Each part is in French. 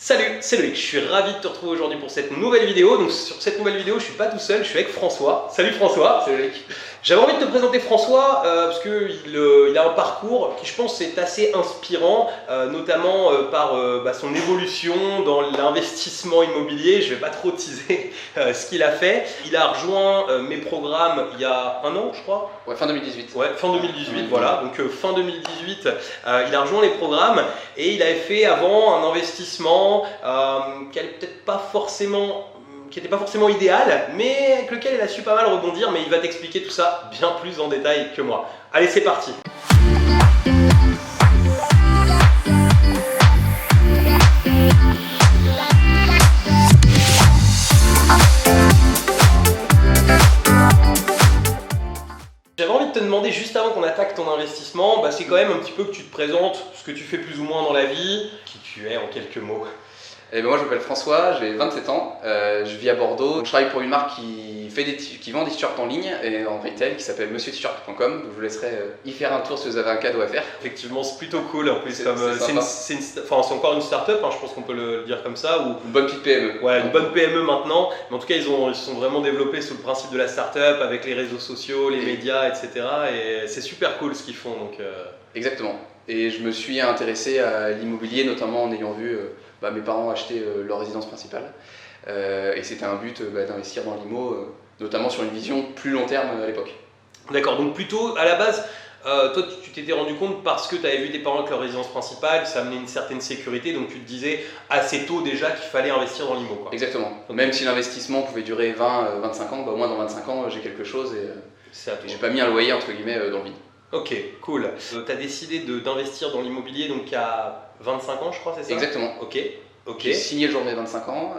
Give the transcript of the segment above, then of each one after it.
Salut, c'est Loïc, je suis ravi de te retrouver aujourd'hui pour cette nouvelle vidéo. Donc sur cette nouvelle vidéo, je suis pas tout seul, je suis avec François. Salut François. Salut Loïc. J'avais envie de te présenter François parce qu'il a un parcours qui je pense est assez inspirant, notamment par son évolution dans l'investissement immobilier. Je vais pas trop teaser ce qu'il a fait. Il a rejoint mes programmes il y a un an je crois. Ouais, fin 2018. Ouais, fin 2018, voilà. Donc fin 2018, il a rejoint les programmes et il avait fait avant un investissement qui n'était pas forcément idéal, mais avec lequel il a su pas mal rebondir, mais il va t'expliquer tout ça bien plus en détail que moi. Allez, c'est parti. J'avais envie de te demander juste avant qu'on attaque ton investissement, c'est quand même un petit peu que tu te présentes ce que tu fais plus ou moins dans la vie, qui tu es en quelques mots. Et moi je m'appelle François, j'ai 27 ans, je vis à Bordeaux. Je travaille pour une marque qui vend des t-shirts en ligne et en retail qui s'appelle monsieurt-shirt.com. Je vous laisserai y faire un tour si vous avez un cadeau à faire. Effectivement, c'est plutôt cool. En plus, c'est encore une start-up, je pense qu'on peut le dire comme ça. Ou une bonne petite PME. Ouais, une bonne PME maintenant. Mais en tout cas, ils sont vraiment développés sous le principe de la start-up avec les réseaux sociaux, les médias, etc. Et c'est super cool ce qu'ils font. Donc, Exactement. Et je me suis intéressé à l'immobilier, notamment en ayant vu mes parents acheter leur résidence principale. Et c'était un but d'investir dans l'IMO, notamment sur une vision plus long terme à l'époque. D'accord, donc plutôt à la base, toi tu t'étais rendu compte parce que tu avais vu tes parents avec leur résidence principale, ça amenait une certaine sécurité, donc tu te disais assez tôt déjà qu'il fallait investir dans l'IMO. Exactement. Donc, même si l'investissement pouvait durer 20-25 ans, au moins dans 25 ans j'ai quelque chose et j'ai pas mis un loyer entre guillemets dans le vide. Ok, cool. Tu as décidé d'investir dans l'immobilier donc à 25 ans je crois, c'est ça? Exactement. Ok. J'ai signé le jour de mes 25 ans,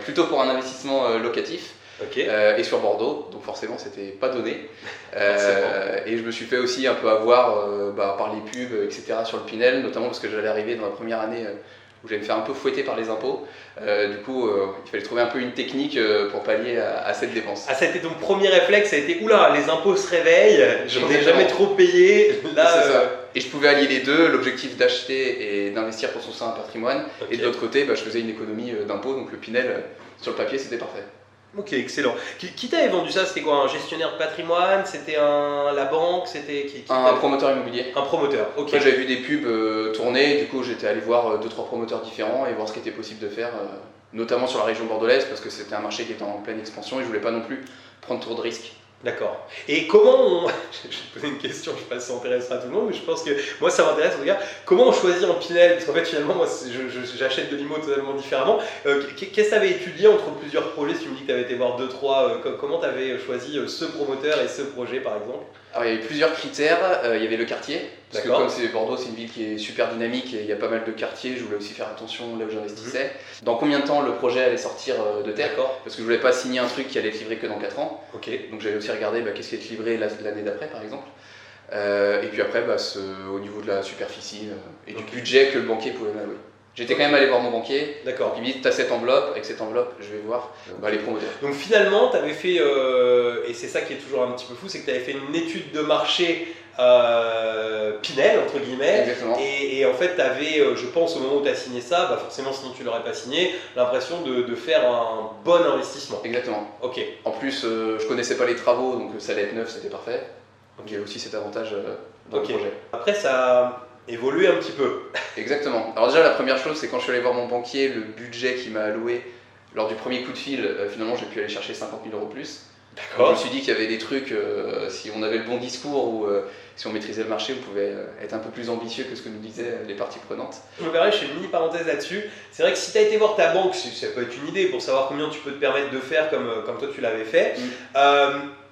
plutôt pour un investissement locatif. Okay. Et sur Bordeaux, donc forcément c'était pas donné. Et je me suis fait aussi un peu avoir par les pubs, etc. sur le Pinel, notamment parce que j'allais arriver dans la première année où j'allais me faire un peu fouetter par les impôts. Du coup, il fallait trouver un peu une technique pour pallier à cette dépense. Ah, ça a été ton premier réflexe, ça a été oula, les impôts se réveillent, j'en ai jamais trop payé. Là, c'est ça. Et je pouvais allier les deux, l'objectif d'acheter et d'investir pour son sein un patrimoine. Okay. Et de l'autre côté, je faisais une économie d'impôts, donc le Pinel, sur le papier, c'était parfait. Ok, excellent. Qui t'avait vendu ça? C'était quoi? Un gestionnaire de patrimoine? C'était la banque? C'était un promoteur immobilier. Un promoteur, ok. J'avais vu des pubs tourner, du coup j'étais allé voir 2-3 promoteurs différents et voir ce qui était possible de faire, notamment sur la région bordelaise, parce que c'était un marché qui était en pleine expansion et je voulais pas non plus prendre trop de risques. D'accord. Et comment je vais te poser une question, je ne sais pas si ça intéressera tout le monde, mais je pense que moi ça m'intéresse en tout cas. Comment on choisit un Pinel? Parce qu'en fait finalement moi j'achète de l'IMO totalement différemment. Qu'est-ce que tu avais étudié entre plusieurs projets? Si tu me dis que tu avais été voir 2-3, comment tu avais choisi ce promoteur et ce projet par exemple? Alors il y avait plusieurs critères, il y avait le quartier, parce que comme Bordeaux c'est une ville qui est super dynamique et il y a pas mal de quartiers, je voulais aussi faire attention là où j'investissais. Dans combien de temps le projet allait sortir de terre? Parce que je voulais pas signer un truc qui allait être livré que dans 4 ans. Okay. Donc j'avais aussi regardé qu'est-ce qui allait être livré l'année d'après par exemple. Et puis après au niveau de la superficie et du budget que le banquier pouvait m'allouer. J'étais quand même allé voir mon banquier. D'accord. Il me dit, t'as cette enveloppe, avec cette enveloppe, je vais voir les promoteurs. Donc finalement, tu avais fait, et c'est ça qui est toujours un petit peu fou, c'est que tu avais fait une étude de marché Pinel, entre guillemets. Exactement. Et en fait, tu avais, je pense, au moment où tu as signé ça, forcément, sinon tu l'aurais pas signé, l'impression de faire un bon investissement. Exactement. Ok. En plus, je connaissais pas les travaux, donc ça allait être neuf, c'était parfait. Donc il y avait aussi cet avantage dans le projet. Après, ça évoluer un petit peu. Exactement. Alors déjà la première chose c'est quand je suis allé voir mon banquier, le budget qu'il m'a alloué lors du premier coup de fil, finalement j'ai pu aller chercher 50 000 € plus. D'accord. Je me suis dit qu'il y avait des trucs, si on avait le bon discours ou si on maîtrisait le marché, on pouvait être un peu plus ambitieux que ce que nous disaient les parties prenantes. Je me permets, je fais une mini parenthèse là-dessus. C'est vrai que si tu as été voir ta banque, ça peut être une idée pour savoir combien tu peux te permettre de faire comme toi tu l'avais fait.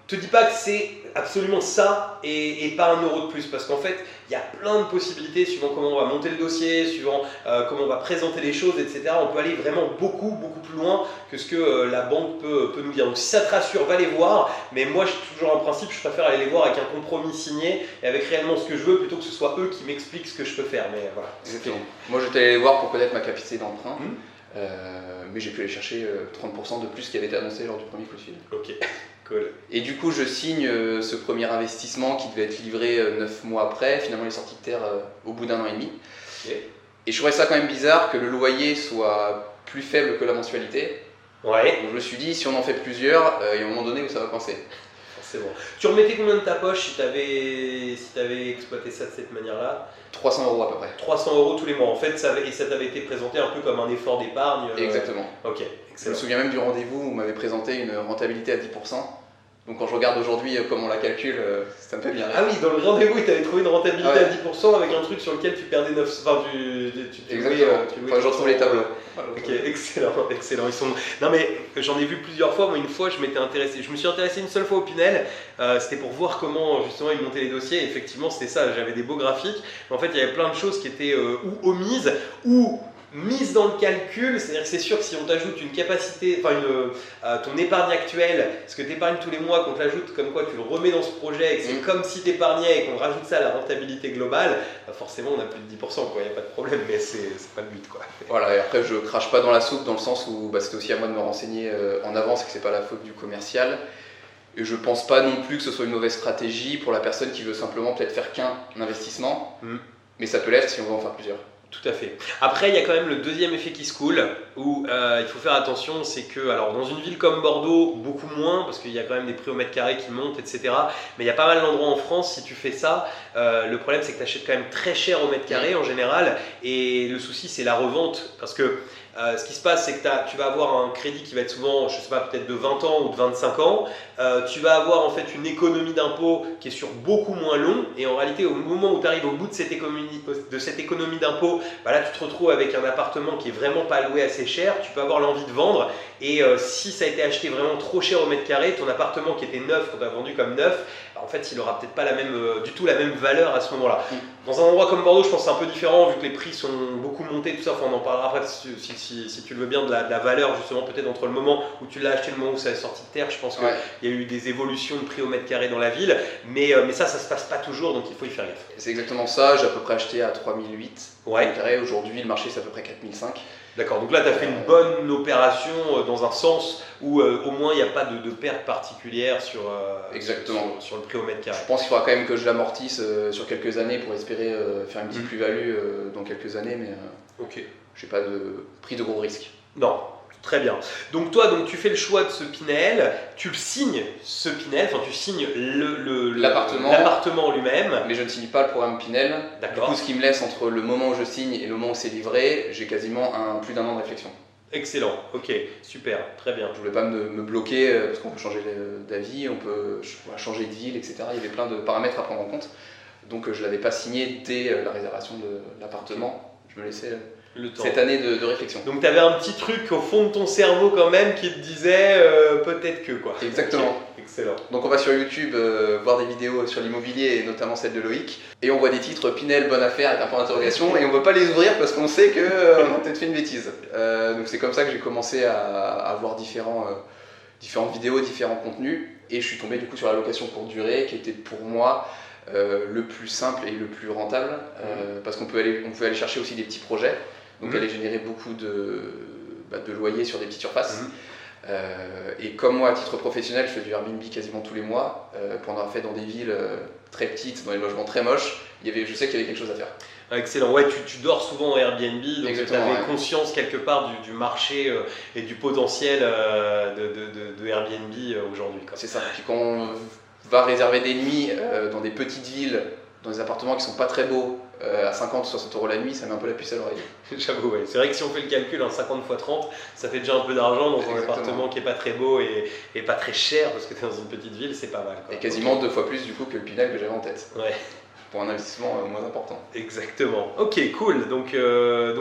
Te dis pas que c'est absolument ça et pas 1 € de plus, parce qu'en fait il y a plein de possibilités suivant comment on va monter le dossier, suivant comment on va présenter les choses, etc. On peut aller vraiment beaucoup plus loin que ce que la banque peut nous dire. Donc si ça te rassure, va les voir, mais moi j'ai toujours un principe, je préfère aller les voir avec un compromis signé et avec réellement ce que je veux plutôt que ce soit eux qui m'expliquent ce que je peux faire. Mais voilà. Exactement. Moi j'étais allé les voir pour connaître ma capacité d'emprunt. Mais j'ai pu aller chercher 30% de plus qui avait été annoncé lors du premier coup de fil. Ok, cool. Et du coup, je signe ce premier investissement qui devait être livré 9 mois après. Finalement, il est sorti de terre au bout d'1 an et demi. Okay. Et je trouvais ça quand même bizarre que le loyer soit plus faible que la mensualité. Ouais. Donc je me suis dit, si on en fait plusieurs, il y a un moment donné où ça va coincer. Forcément. Tu remettais combien de ta poche si t'avais exploité ça de cette manière-là? 300 € à peu près. 300 € tous les mois. En fait, ça t'avait été présenté un peu comme un effort d'épargne. Exactement. Ok, Je excellent. me souviens même du rendez-vous où on m'avait présenté une rentabilité à 10%. Donc quand je regarde aujourd'hui comment on la calcule, ça me fait bien rire. Ah oui, dans le rendez-vous, il t'avait trouvé une rentabilité Ouais. à 10% avec un truc sur lequel tu perdais 9... Enfin, Exactement. Enfin, je retrouve les tableaux. Ok, excellent. Ils sont... Non mais j'en ai vu plusieurs fois. Moi, une fois, je m'étais intéressé. Je me suis intéressé une seule fois au Pinel. C'était pour voir comment justement ils montaient les dossiers. Et effectivement, c'était ça. J'avais des beaux graphiques. Mais en fait, il y avait plein de choses qui étaient ou omises ou mise dans le calcul, c'est-à-dire que c'est sûr que si on t'ajoute une capacité, enfin ton épargne actuelle, ce que tu épargnes tous les mois, qu'on te l'ajoute comme quoi tu le remets dans ce projet, et que c'est comme si tu épargnais et qu'on rajoute ça à la rentabilité globale, bah forcément on a plus de 10%, il n'y a pas de problème, mais c'est pas le but. Quoi. Voilà, et après je crache pas dans la soupe dans le sens où c'était aussi à moi de me renseigner en avance et que c'est pas la faute du commercial. Et je pense pas non plus que ce soit une mauvaise stratégie pour la personne qui veut simplement peut-être faire qu'un investissement, mais ça peut l'être si on veut en faire plusieurs. Tout à fait. Après, il y a quand même le deuxième effet qui se coule, où il faut faire attention, c'est que, alors dans une ville comme Bordeaux, beaucoup moins, parce qu'il y a quand même des prix au mètre carré qui montent, etc. Mais il y a pas mal d'endroits en France, si tu fais ça, le problème c'est que tu achètes quand même très cher au mètre carré en général, et le souci c'est la revente, parce que ce qui se passe, c'est que tu vas avoir un crédit qui va être souvent, je sais pas, peut-être de 20 ans ou de 25 ans. Tu vas avoir en fait une économie d'impôt qui est sur beaucoup moins long. Et en réalité, au moment où tu arrives au bout de cette économie d'impôt, bah là, tu te retrouves avec un appartement qui est vraiment pas loué assez cher. Tu peux avoir l'envie de vendre. Et si ça a été acheté vraiment trop cher au mètre carré, ton appartement qui était neuf, qu'on t'a vendu comme neuf, bah, en fait, il aura peut-être pas du tout la même valeur à ce moment-là. Dans un endroit comme Bordeaux, je pense que c'est un peu différent vu que les prix sont beaucoup montés, tout ça. Enfin, on en parlera après si tu le veux bien de la valeur justement peut-être entre le moment où tu l'as acheté et le moment où ça est sorti de terre. Je pense qu'il y a eu des évolutions de prix au mètre carré dans la ville, mais ça se passe pas toujours, donc il faut y faire gaffe. C'est exactement ça. J'ai à peu près acheté à 3008 mètre carré. Aujourd'hui, le marché c'est à peu près 4005. D'accord, donc là tu as fait une bonne opération dans un sens où au moins il n'y a pas de perte particulière sur le prix au mètre carré. Je pense qu'il faudra quand même que je l'amortisse sur quelques années pour espérer faire une petite plus-value dans quelques années, mais j'ai pas pris de gros risques. Non, très bien. Donc toi, tu fais le choix de ce Pinel, tu le signes, ce Pinel, enfin tu signes l'appartement lui-même. Mais je ne signe pas le programme Pinel. D'accord. Du coup, ce qui me laisse entre le moment où je signe et le moment où c'est livré, j'ai quasiment plus d'un an de réflexion. Excellent, ok, super, très bien. Je voulais pas me bloquer parce qu'on peut changer d'avis, on peut changer de ville, etc. Il y avait plein de paramètres à prendre en compte. Donc je ne l'avais pas signé dès la réservation de l'appartement. Je me laissais cette année de réflexion. Donc tu avais un petit truc au fond de ton cerveau quand même qui te disait peut-être que quoi. Exactement. Okay. Excellent. Donc on va sur YouTube voir des vidéos sur l'immobilier et notamment celle de Loïc. Et on voit des titres Pinel, bonne affaire avec un point d'interrogation et on ne veut pas les ouvrir parce qu'on sait qu'on a peut-être fait une bêtise. Donc c'est comme ça que j'ai commencé à voir différentes vidéos, différents contenus. Et je suis tombé du coup sur la location courte durée qui était pour moi le plus simple et le plus rentable parce qu'on pouvait aller chercher aussi des petits projets. Donc aller générer beaucoup de loyers sur des petites surfaces. Et comme moi, à titre professionnel, je fais du Airbnb quasiment tous les mois, pour en avoir fait dans des villes très petites, dans des logements très moches, je sais qu'il y avait quelque chose à faire. Excellent, ouais, tu dors souvent en Airbnb, donc tu avais conscience quelque part du marché et du potentiel de Airbnb aujourd'hui. C'est ça, puis quand on va réserver des nuits dans des petites villes, dans des appartements qui sont pas très beaux, à 50 ou 60 € la nuit, ça met un peu la puce à l'oreille. J'avoue, ouais. C'est vrai que si on fait le calcul, 50 x 30, ça fait déjà un peu d'argent dans un appartement qui est pas très beau et pas très cher, parce que tu es dans une petite ville, c'est pas mal. Quoi. Et quasiment 2 fois plus du coup que le Pinel que j'avais en tête. Ouais. Pour un investissement moins important. Exactement. Ok, cool. Donc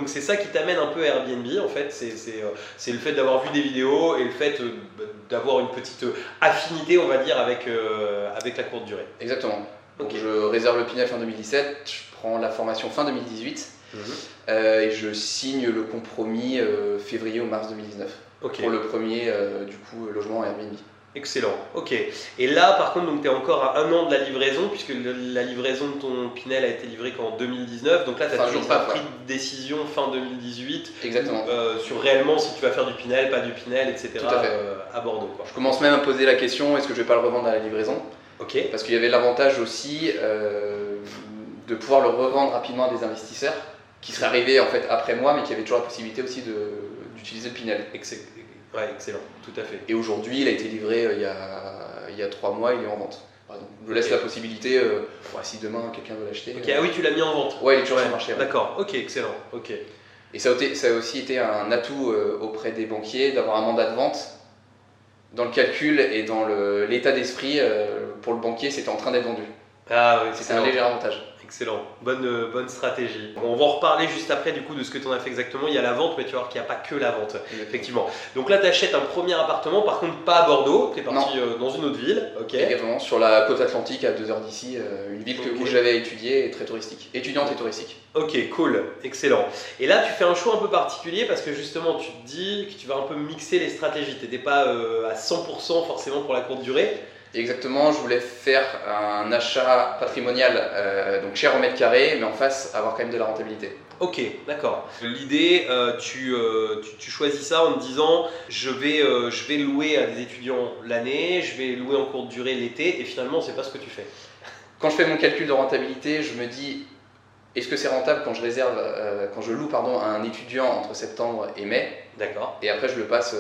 c'est ça qui t'amène un peu à Airbnb en fait. C'est le fait d'avoir vu des vidéos et le fait d'avoir une petite affinité, on va dire, avec la courte durée. Exactement. Donc je réserve le Pinel fin 2017, je prends la formation fin 2018 et je signe le compromis février ou mars 2019 pour le premier logement Airbnb. Excellent, ok. Et là par contre, tu es encore à 1 an de la livraison puisque la livraison de ton Pinel a été livrée qu'en 2019. Donc là, tu n'as toujours pas pris de décision fin 2018. Exactement. Sur réellement si tu vas faire du Pinel, pas du Pinel, etc. Tout à fait. À Bordeaux. Quoi. Je commence même à poser la question, est-ce que je vais pas le revendre à la livraison ? Okay. Parce qu'il y avait l'avantage aussi de pouvoir le revendre rapidement à des investisseurs. qui serait arrivé en fait après moi, mais qui avait toujours la possibilité aussi d'utiliser le Pinel. Ouais, excellent, tout à fait. Et aujourd'hui, il a été livré il y a 3 mois, il est en vente. Donc, je laisse la possibilité, si demain quelqu'un veut l'acheter. Ah oui, tu l'as mis en vente. Ouais, il est toujours sur le marché. D'accord, ok, excellent. Ok. Et ça a aussi été un atout auprès des banquiers d'avoir un mandat de vente. Dans le calcul et dans l'état d'esprit, pour le banquier, c'était en train d'être vendu. Ah oui, c'était un léger avantage. Excellent, bonne stratégie. Bon, on va en reparler juste après du coup de ce que tu en as fait exactement. Il y a la vente, mais tu vas voir qu'il n'y a pas que la vente, effectivement. Donc là, tu achètes un premier appartement, par contre pas à Bordeaux, tu es parti dans une autre ville. Okay. Exactement, sur la côte atlantique à 2 heures d'ici, une ville où j'avais étudié et très touristique. Étudiante et touristique. Ok, cool, excellent. Et là, tu fais un choix un peu particulier parce que justement, tu te dis que tu vas un peu mixer les stratégies. Tu n'étais pas à 100% forcément pour la courte durée. Exactement, je voulais faire un achat patrimonial donc cher au mètre carré, mais en face avoir quand même de la rentabilité. Ok, d'accord. L'idée, tu choisis ça en te disant je vais louer à des étudiants l'année, je vais louer en courte durée l'été, et finalement, c'est pas ce que tu fais. Quand je fais mon calcul de rentabilité, je me dis est-ce que c'est rentable quand je loue à un étudiant entre septembre et mai. D'accord. Et après, je le passe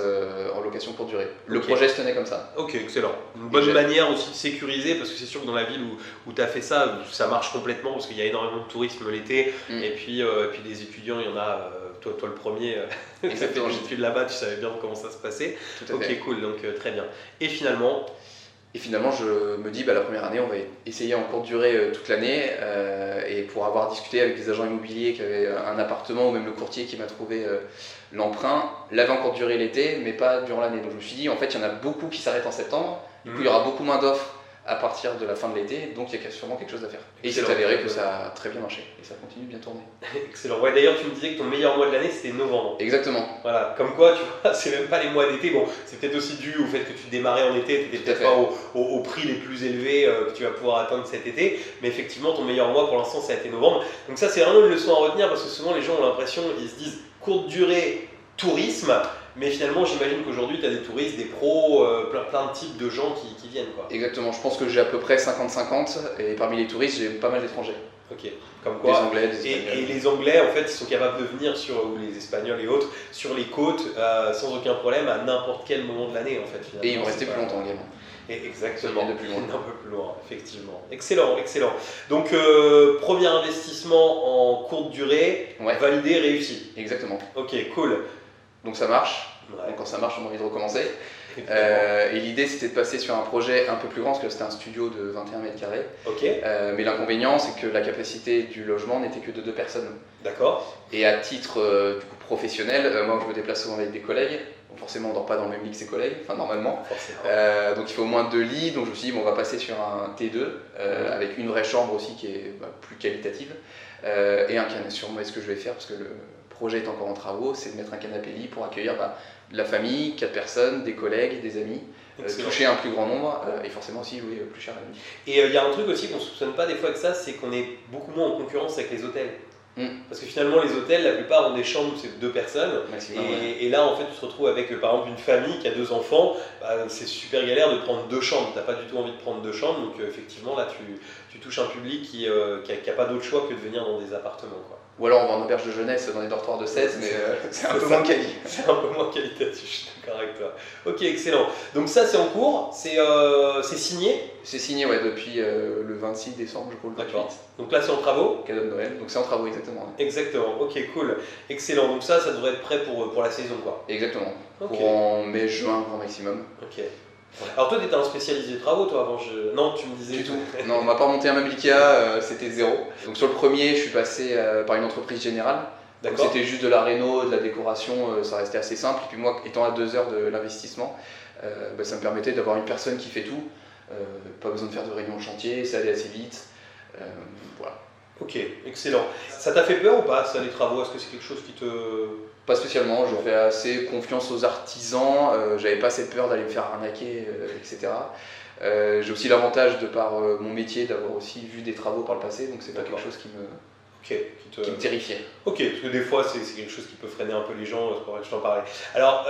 en location courte durée. Le projet se tenait comme ça. Ok, excellent. Une bonne manière aussi de sécuriser, parce que c'est sûr que dans la ville où tu as fait ça, ça marche complètement, parce qu'il y a énormément de tourisme l'été. Et puis des étudiants, il y en a, toi le premier, tu as fait des études là-bas, tu savais bien comment ça se passait. Tout à fait. Ok, cool, donc très bien. Et finalement, je me dis, la première année, on va essayer en courte durée toute l'année. Et pour avoir discuté avec des agents immobiliers qui avaient un appartement, ou même le courtier qui m'a trouvé l'emprunt, l'avait en courte durée l'été, mais pas durant l'année. Donc je me suis dit, en fait, il y en a beaucoup qui s'arrêtent en septembre. Du coup, il y aura beaucoup moins d'offres à partir de la fin de l'été, donc il y a sûrement quelque chose à faire. Et il s'est avéré que ça a très bien marché, et ça continue de bien tourner. Excellent. Ouais, d'ailleurs, tu me disais que ton meilleur mois de l'année, c'était novembre. Exactement. Voilà, comme quoi, tu vois, c'est même pas les mois d'été. Bon, c'est peut-être aussi dû au fait que tu démarrais en été, tu n'étais peut-être pas au prix les plus élevés que tu vas pouvoir atteindre cet été, mais effectivement, ton meilleur mois pour l'instant, ça a été novembre. Donc ça, c'est vraiment une leçon à retenir, parce que souvent, les gens ont l'impression, ils se disent courte durée, tourisme, mais finalement, j'imagine qu'aujourd'hui, tu as des touristes, des pros, plein de types de gens qui viennent, quoi. Exactement, je pense que j'ai à peu près 50-50, et parmi les touristes, j'ai pas mal d'étrangers. Ok, comme quoi. Des Anglais, des Espagnols. Et les Anglais, en fait, ils sont capables de venir ou les Espagnols et autres, sur les côtes, sans aucun problème, à n'importe quel moment de l'année, en fait. Finalement. Et ils vont rester plus longtemps également. Exactement, de plus loin. un peu plus loin, effectivement. Excellent, excellent. Donc, premier investissement en courte durée, validé, réussi. Exactement. Ok, cool. Donc ça marche. Ouais. Donc quand ça marche, on a envie de recommencer. Et l'idée, c'était de passer sur un projet un peu plus grand, parce que c'était un studio de 21 mètres carrés. Ok. Mais l'inconvénient, c'est que la capacité du logement n'était que de 2 personnes. D'accord. Et à titre professionnel, moi, je me déplace souvent avec des collègues. Donc forcément, on ne dort pas dans le même lit que ses collègues, enfin normalement. Donc il faut au moins 2 lits. Donc je me suis dit, on va passer sur un T2, avec une vraie chambre aussi qui est plus qualitative, et un canapé. Sur moi, ce que je vais faire, parce que le projet est encore en travaux, c'est de mettre un canapé lit pour accueillir de la famille, 4 personnes, des collègues, des amis, toucher un plus grand nombre, et forcément aussi louer plus cher la nuit. Et il y a un truc aussi qu'on ne soupçonne pas des fois que ça, c'est qu'on est beaucoup moins en concurrence avec les hôtels. Parce que finalement, les hôtels, la plupart ont des chambres où c'est 2 personnes. Maximum, et là, en fait, tu te retrouves avec par exemple une famille qui a 2 enfants. C'est super galère de prendre 2 chambres. Tu n'as pas du tout envie de prendre 2 chambres. Donc, effectivement, là, tu touches un public qui n'a pas d'autre choix que de venir dans des appartements, quoi. Ou alors on va en auberge de jeunesse dans les dortoirs de 16, mais c'est un peu moins qualitatif. C'est un peu moins qualitatif, je suis d'accord avec toi. Ok, excellent. Donc ça c'est en cours, c'est signé. C'est signé depuis le 26 décembre, je crois, le 28. Donc là c'est en travaux. Cadeau de Noël, donc c'est en travaux exactement. Ouais. Exactement, ok, cool. Excellent, donc ça devrait être prêt pour la saison, quoi. Exactement, en mai-juin grand maximum. Ok. Alors toi, tu étais un spécialisé de travaux, toi, avant Non, tu me disais... Du tout. Non, on m'a pas monté un meuble Ikea, c'était 0. Donc sur le premier, je suis passé par une entreprise générale. Donc c'était juste de la réno, de la décoration, ça restait assez simple. Et puis moi, étant à 2 heures de l'investissement, ça me permettait d'avoir une personne qui fait tout. Pas besoin de faire de réunion de chantier, ça allait assez vite. Voilà. Ok, excellent. Ça t'a fait peur ou pas, ça, les travaux? Est-ce que c'est quelque chose qui te... Pas spécialement, je fais assez confiance aux artisans, j'avais pas cette peur d'aller me faire arnaquer, etc. J'ai aussi l'avantage, de par mon métier, d'avoir aussi vu des travaux par le passé, donc c'est pas quelque chose qui me terrifiait. Ok, parce que des fois c'est quelque chose qui peut freiner un peu les gens, c'est pour ça que je t'en parlais. Alors,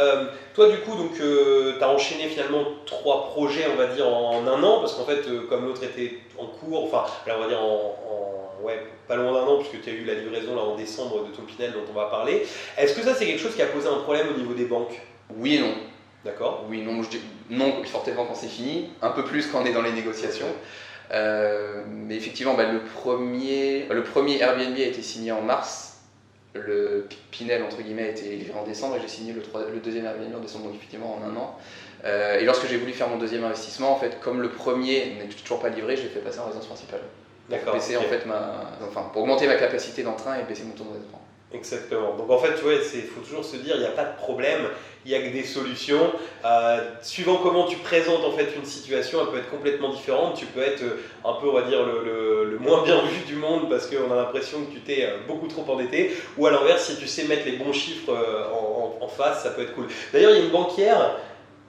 toi du coup, tu as enchaîné finalement 3 projets, on va dire, en un an, parce qu'en fait, comme l'autre était en cours, enfin, là, on va dire en ouais, pas loin d'un an, puisque tu as eu la livraison là, en décembre de ton Pinel dont on va parler. Est-ce que ça, c'est quelque chose qui a posé un problème au niveau des banques? Oui et non. D'accord. Oui, non, non, fortement quand c'est fini, un peu plus quand on est dans les négociations. Mais effectivement, le premier Airbnb a été signé en mars. Le Pinel entre guillemets a été livré en décembre et j'ai signé le deuxième Airbnb en décembre, donc effectivement en un an. Et lorsque j'ai voulu faire mon deuxième investissement, en fait, comme le premier n'est toujours pas livré, je l'ai fait passer en résidence principale. D'accord. Baisser, en fait, pour augmenter ma capacité d'emprunt et baisser mon taux de redressement. Exactement. Donc en fait, tu vois, il faut toujours se dire, il n'y a pas de problème, il n'y a que des solutions. Suivant comment tu présentes en fait une situation, elle peut être complètement différente. Tu peux être un peu, on va dire, le moins bien vu du monde parce qu'on a l'impression que tu t'es beaucoup trop endetté. Ou à l'inverse, si tu sais mettre les bons chiffres en face, ça peut être cool. D'ailleurs, il y a une banquière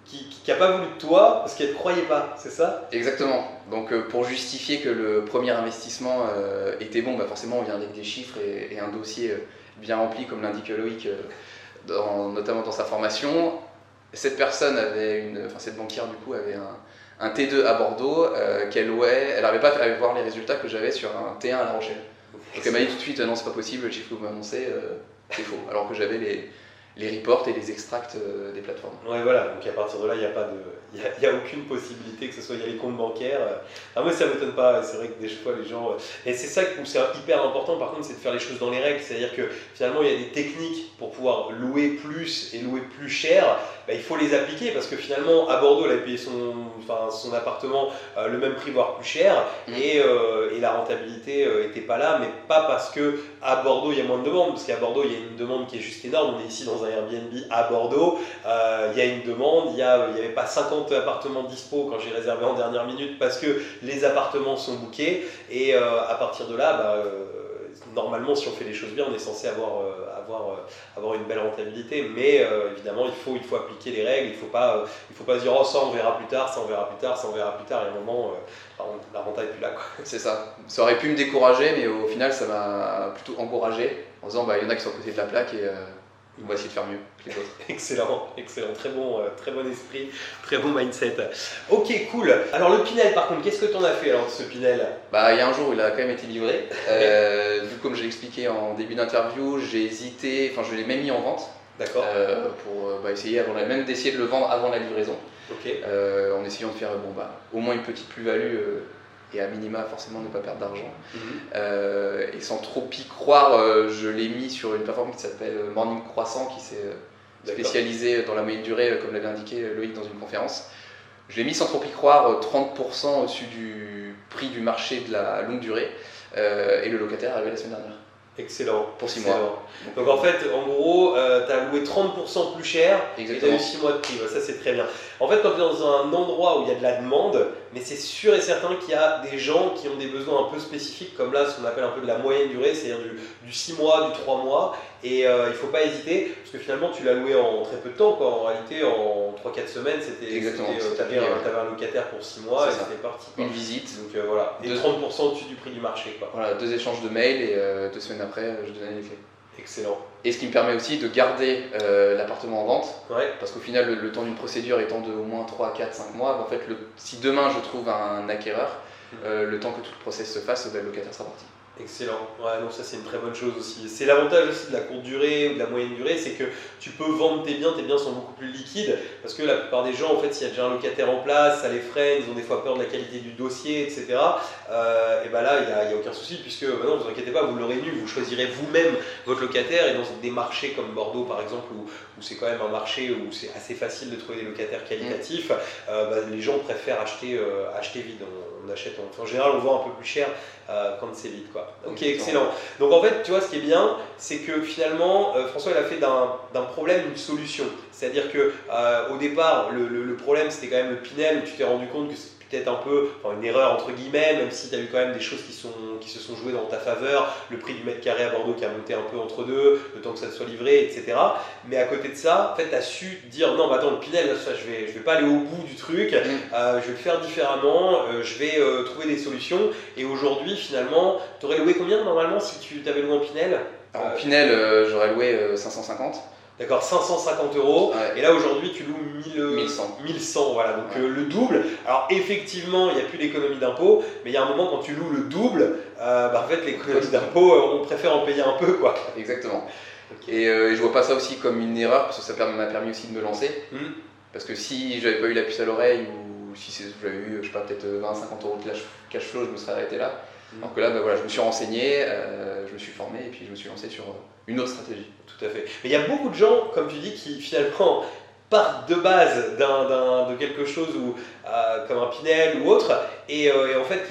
qui n'a pas voulu de toi parce qu'elle ne te croyait pas, c'est ça? Exactement. Donc pour justifier que le premier investissement était bon, forcément on vient avec des chiffres et un dossier bien rempli comme l'indique Loïc, notamment dans sa formation. Cette personne cette banquière du coup avait un T2 à Bordeaux qu'elle louait, elle n'arrivait pas à voir les résultats que j'avais sur un T1 à La Rochelle. Donc elle m'a dit tout de suite non c'est pas possible, le chiffre que vous m'annoncez c'est faux, alors que j'avais les reports et les extracts des plateformes. Ouais, voilà, donc à partir de là, il n'y a aucune possibilité que ce soit, il y a les comptes bancaires. Moi, ça ne m'étonne pas, c'est vrai que des fois, les gens. Et c'est ça où c'est hyper important, par contre, c'est de faire les choses dans les règles. C'est-à-dire que finalement, il y a des techniques pour pouvoir louer plus et louer plus cher. Il faut les appliquer parce que finalement, à Bordeaux, elle a payé son appartement le même prix, voire plus cher, et la rentabilité n'était pas là, mais pas parce qu'à Bordeaux, il y a moins de demandes, parce qu'à Bordeaux, il y a une demande qui est juste énorme. On est ici dans un Airbnb à Bordeaux, il y a une demande, il n'y avait pas 50 appartements dispo quand j'ai réservé en dernière minute parce que les appartements sont bookés, et à partir de là, normalement, si on fait les choses bien, on est censé avoir une belle rentabilité, mais évidemment, il faut appliquer les règles, il faut pas se dire oh ça on verra plus tard, ça on verra plus tard, ça on verra plus tard, et à un moment, la renta n'est plus là, quoi. C'est ça. Ça aurait pu me décourager, mais au final, ça m'a plutôt encouragé en disant il y en a qui sont à côté de la plaque et on va essayer de faire mieux que les autres. Excellent, très bon esprit, très bon mindset. Ok, cool. Alors le Pinel, par contre, qu'est-ce que tu en as fait alors de ce Pinel? Il y a un jour où il a quand même été livré. Du coup, comme j'ai expliqué en début d'interview, j'ai hésité, je l'ai même mis en vente. D'accord. Pour essayer, même d'essayer de le vendre avant la livraison. Ok. En essayant de faire au moins une petite plus-value. Et à minima forcément ne pas perdre d'argent. Et sans trop y croire, je l'ai mis sur une plateforme qui s'appelle Morning Croissant, qui s'est spécialisée dans la moyenne durée, comme l'avait indiqué Loïc dans une conférence. Je l'ai mis sans trop y croire, 30% au-dessus du prix du marché de la longue durée, et le locataire est arrivé la semaine dernière. Excellent. Pour 6 mois. Donc en fait, en gros, tu as loué 30% plus cher. Exactement. Et tu as eu 6 mois de prix. Ça, c'est très bien. En fait, quand tu es dans un endroit où il y a de la demande, mais c'est sûr et certain qu'il y a des gens qui ont des besoins un peu spécifiques, comme là, ce qu'on appelle un peu de la moyenne durée, c'est-à-dire du 6 mois, du 3 mois. Et il ne faut pas hésiter, parce que finalement, tu l'as loué en très peu de temps. En réalité, en 3-4 semaines, tu avais un locataire pour 6 mois et c'était parti. Une visite. Donc voilà. Et 30% au-dessus du prix du marché. Voilà, 2 échanges de mails et 2 semaines après, je donnais les clés. Excellent. Et ce qui me permet aussi de garder l'appartement en vente, parce qu'au final, le temps d'une procédure étant de au moins 3, 4, 5 mois, en fait, si demain je trouve un acquéreur, le temps que tout le process se fasse, le locataire sera parti. Excellent, non, ça c'est une très bonne chose aussi. C'est l'avantage aussi de la courte durée ou de la moyenne durée, c'est que tu peux vendre tes biens sont beaucoup plus liquides, parce que la plupart des gens, en fait, s'il y a déjà un locataire en place, ça les freine, ils ont des fois peur de la qualité du dossier, etc. Et là, il n'y a aucun souci, puisque non, vous inquiétez pas, vous l'aurez nu, vous choisirez vous-même votre locataire, et dans des marchés comme Bordeaux par exemple, où c'est quand même un marché où c'est assez facile de trouver des locataires qualitatifs, les gens préfèrent acheter vide. On achète, en général, on vend un peu plus cher quand c'est vide, quoi. Ok, excellent. Donc en fait, tu vois, ce qui est bien, c'est que finalement, François, il a fait d'un problème une solution. C'est-à-dire que au départ, le problème, c'était quand même le Pinel, où tu t'es rendu compte que c'est peut-être un peu une erreur entre guillemets, même si tu as eu quand même des choses qui se sont jouées dans ta faveur, le prix du mètre carré à Bordeaux qui a monté un peu entre deux, le temps que ça soit livré, etc. Mais à côté de ça, en fait, tu as su dire non, attends, le Pinel, là, je vais pas aller au bout du truc, je vais le faire différemment, je vais trouver des solutions. Et aujourd'hui, finalement, tu aurais loué combien normalement si tu t'avais loué en Pinel? En Pinel, j'aurais loué 550. D'accord, 550 €. Ouais. Et là aujourd'hui tu loues 1100. 1100, voilà, donc Ouais. le double. Alors effectivement, il n'y a plus l'économie d'impôt, mais il y a un moment quand tu loues le double, en fait l'économie d'impôt, on préfère en payer un peu, quoi. Exactement. Et je vois pas ça aussi comme une erreur, parce que ça m'a permis aussi de me lancer. Parce que si j'avais pas eu la puce à l'oreille, ou si j'avais eu, je sais pas, peut-être 20-50 € de cash flow, je me serais arrêté là. Alors que là, voilà, je me suis renseigné, je me suis formé, et puis je me suis lancé sur une autre stratégie. Tout à fait. Mais il y a beaucoup de gens, comme tu dis, qui finalement partent de base de quelque chose comme un Pinel ou autre, et en fait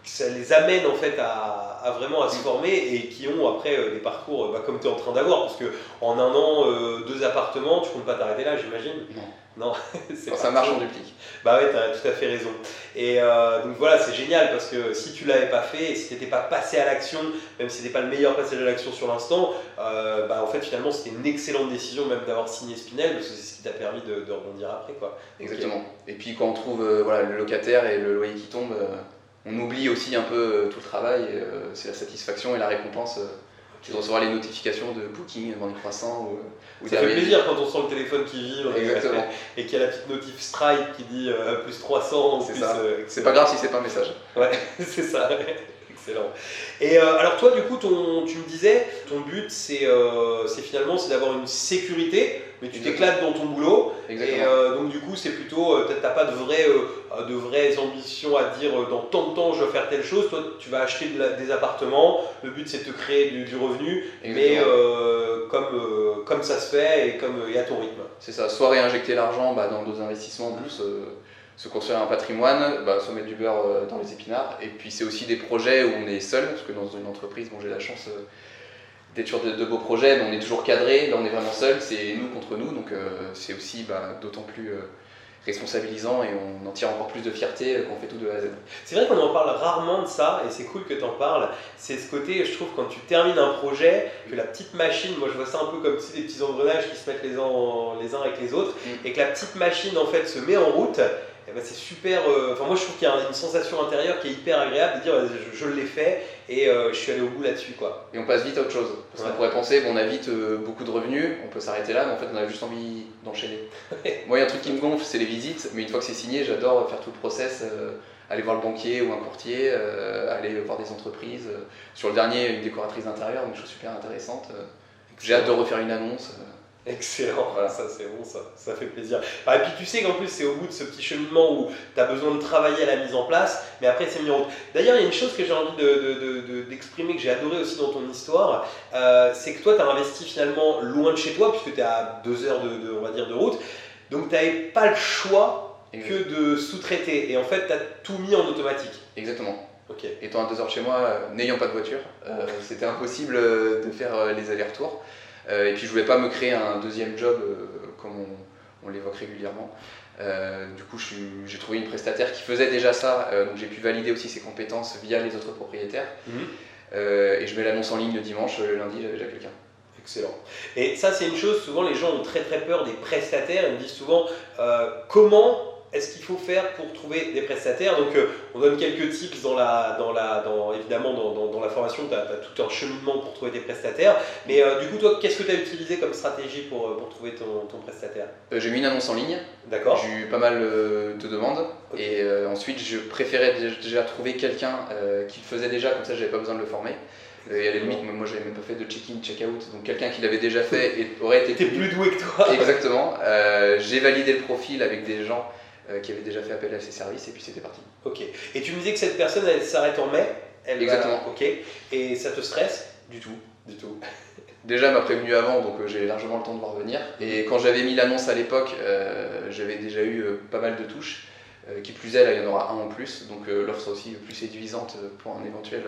ça les amène en fait à vraiment à se former, et qui ont après des parcours comme tu es en train d'avoir, parce que en un an, 2 appartements, tu comptes pas t'arrêter là, j'imagine. Non. Quand ça marche, on duplique. Bah ouais, t'as tout à fait raison. Et donc voilà, c'est génial, parce que si tu l'avais pas fait, et si t'étais pas passé à l'action, même si c'était pas le meilleur passage à l'action sur l'instant, en fait finalement c'était une excellente décision même d'avoir signé Spinel, parce que c'est ce qui t'a permis de rebondir après, quoi. Exactement. Okay. Et puis quand on trouve le locataire et le loyer qui tombe, on oublie aussi un peu tout le travail, c'est la satisfaction et la récompense. De recevoir les notifications de booking dans les croissants ou ça fait plaisir quand on sent le téléphone qui vibre et qu'il y a la petite notif Stripe qui dit plus 300. C'est ça. C'est pas grave si c'est pas un message. Ouais, c'est ça. Excellent. Et alors toi, du coup, tu me disais, ton but c'est finalement d'avoir une sécurité, mais tu t'éclates dans ton boulot. Exactement. Et donc du coup, c'est plutôt, t'as pas de vraies ambitions à dire dans tant de temps je vais faire telle chose. Toi, tu vas acheter des appartements. Le but c'est de te créer du revenu, mais comme ça se fait et à ton rythme. C'est ça. Soit réinjecter l'argent dans d'autres investissements, plus se construire un patrimoine, soit mettre du beurre dans les épinards. Et puis c'est aussi des projets où on est seul, parce que dans une entreprise, j'ai la chance d'être sur de beaux projets, mais on est toujours cadré, là on est vraiment seul, c'est nous contre nous, donc c'est aussi d'autant plus responsabilisant, et on en tire encore plus de fierté qu'on fait tout de A à Z. C'est vrai qu'on en parle rarement de ça, et c'est cool que tu en parles. C'est ce côté, je trouve, quand tu termines un projet, que la petite machine, moi je vois ça un peu comme des petits engrenages qui se mettent les uns avec les autres, et que la petite machine en fait se met en route. C'est super. Moi je trouve qu'il y a une sensation intérieure qui est hyper agréable de dire je l'ai fait et je suis allé au bout là-dessus, quoi. Et on passe vite à autre chose. Parce qu'on pourrait penser on a vite beaucoup de revenus, on peut s'arrêter là, mais en fait on a juste envie d'enchaîner. Moi il y a un truc qui me gonfle, c'est les visites, mais une fois que c'est signé, j'adore faire tout le process, aller voir le banquier ou un courtier, aller voir des entreprises. Sur le dernier, une décoratrice d'intérieur, une chose super intéressante. J'ai hâte de refaire une annonce. Excellent, voilà. Ça c'est bon, ça fait plaisir. Et puis tu sais qu'en plus c'est au bout de ce petit cheminement où tu as besoin de travailler à la mise en place, mais après c'est mis en route. D'ailleurs il y a une chose que j'ai envie d'exprimer, que j'ai adoré aussi dans ton histoire, c'est que toi tu as investi finalement loin de chez toi, puisque tu es à 2 heures on va dire, de route, donc tu n'avais pas le choix que de sous-traiter, et en fait tu as tout mis en automatique. Exactement. Okay. Étant à 2 heures de chez moi, n'ayant pas de voiture, c'était impossible de faire les allers-retours. Et puis je voulais pas me créer un deuxième job comme on l'évoque régulièrement. Du coup j'ai trouvé une prestataire qui faisait déjà ça, donc j'ai pu valider aussi ses compétences via les autres propriétaires. Et je mets l'annonce en ligne le dimanche, le lundi j'avais déjà quelqu'un. Excellent. Et ça c'est une chose, souvent les gens ont très peur des prestataires, ils me disent souvent comment est-ce qu'il faut faire pour trouver des prestataires. Donc on donne quelques tips évidemment dans la formation, tu as tout un cheminement pour trouver tes prestataires. Mais du coup toi, qu'est-ce que tu as utilisé comme stratégie pour trouver ton prestataire? J'ai mis une annonce en ligne. D'accord. J'ai eu pas mal de demandes. Okay. Et ensuite je préférais déjà trouver quelqu'un qui le faisait déjà, comme ça j'avais pas besoin de le former. Et à la limite, moi j'avais même pas fait de check-in, check-out, donc quelqu'un qui l'avait déjà fait et aurait été plus doué que toi. Exactement. J'ai validé le profil avec des gens qui avait déjà fait appel à ses services, et puis c'était parti. Ok. Et tu me disais que cette personne, elle s'arrête en mai. Exactement. Ok. Et ça te stresse? Du tout. Déjà, elle m'a prévenu avant, donc j'ai largement le temps de voir venir. Et quand j'avais mis l'annonce à l'époque, j'avais déjà eu pas mal de touches. Qui plus est, là, il y en aura un en plus, donc l'offre sera aussi plus séduisante pour un éventuel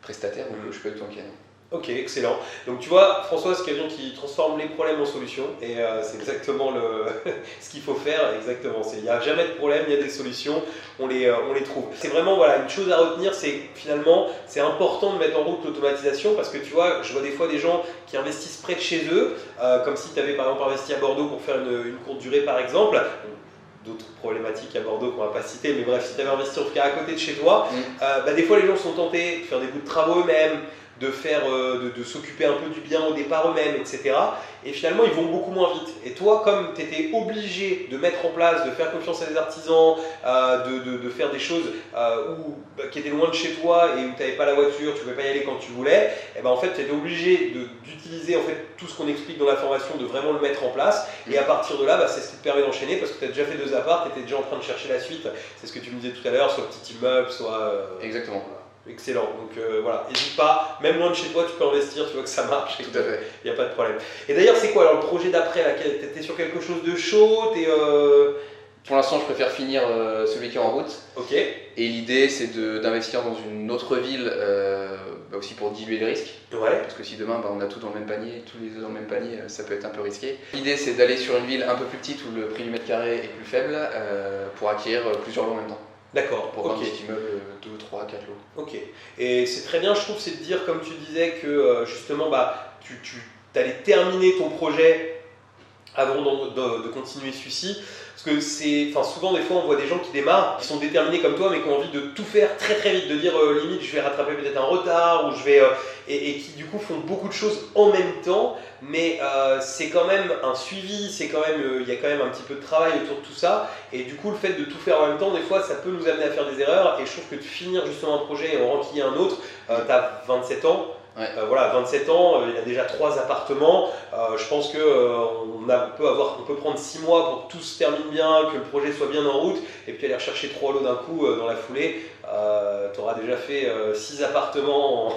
prestataire, donc je peux être inquiet. Ok, excellent. Donc tu vois, François, c'est quelqu'un qui transforme les problèmes en solutions, et c'est exactement ce qu'il faut faire. Exactement. Il n'y a jamais de problème, il y a des solutions, on les trouve. C'est vraiment une chose à retenir, c'est finalement c'est important de mettre en route l'automatisation, parce que tu vois, je vois des fois des gens qui investissent près de chez eux, comme si tu avais par exemple investi à Bordeaux pour faire une courte durée par exemple. D'autres problématiques à Bordeaux qu'on va pas citer, mais bref, si tu avais investi en tout cas à côté de chez toi, des fois les gens sont tentés de faire des bouts de travaux eux-mêmes, de faire, de s'occuper un peu du bien au départ eux-mêmes, etc. Et finalement, ils vont beaucoup moins vite. Et toi, comme tu étais obligé de mettre en place, de faire confiance à des artisans, de faire des choses qui étaient loin de chez toi et où tu n'avais pas la voiture, tu ne pouvais pas y aller quand tu voulais, et ben en fait, tu étais obligé d'utiliser en fait, tout ce qu'on explique dans la formation, de vraiment le mettre en place. Et à partir de là, c'est ce qui te permet d'enchaîner parce que tu as déjà fait 2 apparts, tu étais déjà en train de chercher la suite. C'est ce que tu me disais tout à l'heure, soit petit immeuble, soit... Exactement. Excellent, donc voilà, n'hésite pas, même loin de chez toi tu peux investir, tu vois que ça marche, tout à fait. Il n'y a pas de problème. Et d'ailleurs c'est quoi alors le projet d'après là, t'étais sur quelque chose de chaud, Pour l'instant je préfère finir celui qui est en route. Ok. Et l'idée c'est d'investir dans une autre ville, aussi pour diluer le risque. Ouais. Parce que si demain on a tout dans le même panier, tous les œufs dans le même panier, ça peut être un peu risqué. L'idée c'est d'aller sur une ville un peu plus petite où le prix du mètre carré est plus faible pour acquérir plusieurs lots en même temps. D'accord, pour un petit immeuble 2, 3, 4 lots. Ok, et c'est très bien je trouve, c'est de dire comme tu disais que justement tu allais terminer ton projet avant de continuer celui-ci. Parce que souvent des fois on voit des gens qui démarrent, qui sont déterminés comme toi mais qui ont envie de tout faire très très vite, de dire limite je vais rattraper peut-être un retard ou je vais et qui du coup font beaucoup de choses en même temps, mais c'est quand même un suivi, il y a quand même un petit peu de travail autour de tout ça, et du coup le fait de tout faire en même temps des fois ça peut nous amener à faire des erreurs, et je trouve que de finir justement un projet et en remplir un autre, tu as 27 ans. Ouais. Voilà, 27 ans, il a déjà 3 appartements. Je pense qu'on peut prendre 6 mois pour que tout se termine bien, que le projet soit bien en route, et puis aller rechercher 3 lots d'un coup dans la foulée. Tu auras déjà fait 6 appartements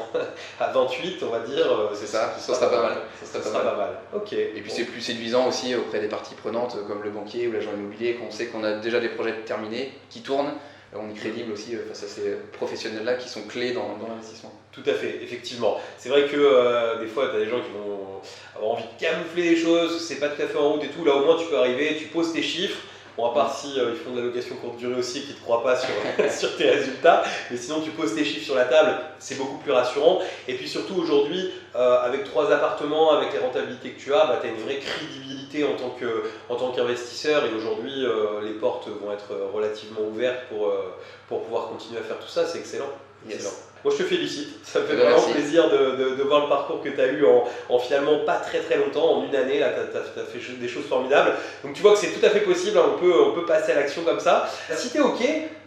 à 28, on va dire. C'est ça sera pas mal. Ça sera pas mal. Ok. Et puis c'est plus séduisant aussi auprès des parties prenantes comme le banquier ou l'agent immobilier, qu'on sait qu'on a déjà des projets terminés, qui tournent. On est crédible aussi face à ces professionnels-là qui sont clés dans l'investissement. Tout à fait, effectivement. C'est vrai que des fois, tu as des gens qui vont avoir envie de camoufler les choses, c'est pas tout à fait en route et tout. Là, au moins, tu peux arriver, tu poses tes chiffres. Bon, à part si ils font de la location courte durée aussi et qu'ils ne te croient pas sur tes résultats. Mais sinon, tu poses tes chiffres sur la table, c'est beaucoup plus rassurant. Et puis surtout, aujourd'hui, avec 3 appartements, avec les rentabilités que tu as, tu as une vraie crédibilité en tant qu'investisseur. Et aujourd'hui, les portes vont être relativement ouvertes pour pouvoir continuer à faire tout ça. C'est excellent. Excellent. Yes. Moi je te félicite, ça me fait vraiment plaisir de voir le parcours que tu as eu en finalement pas très très longtemps, en 1 année, là tu as fait des choses formidables. Donc tu vois que c'est tout à fait possible, hein, on peut passer à l'action comme ça. Si tu es ok,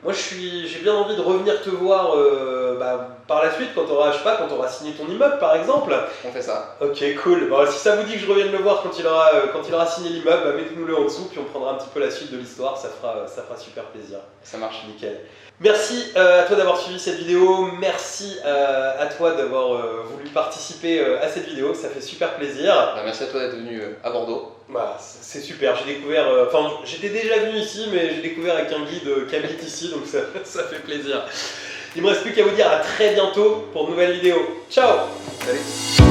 moi j'ai bien envie de revenir te voir par la suite quand tu auras signé ton immeuble par exemple. On fait ça. Ok, cool. Bon, si ça vous dit que je revienne le voir quand il aura signé l'immeuble, mettez-nous-le en dessous, puis on prendra un petit peu la suite de l'histoire, ça fera super plaisir. Ça marche. Nickel. Merci à toi d'avoir suivi cette vidéo, merci à toi d'avoir voulu participer à cette vidéo, ça fait super plaisir. Merci à toi d'être venu à Bordeaux. C'est super, j'ai découvert, j'étais déjà venu ici mais j'ai découvert avec un guide qui habite ici donc ça fait plaisir. Il me reste plus qu'à vous dire à très bientôt pour de nouvelles vidéos. Ciao. Salut.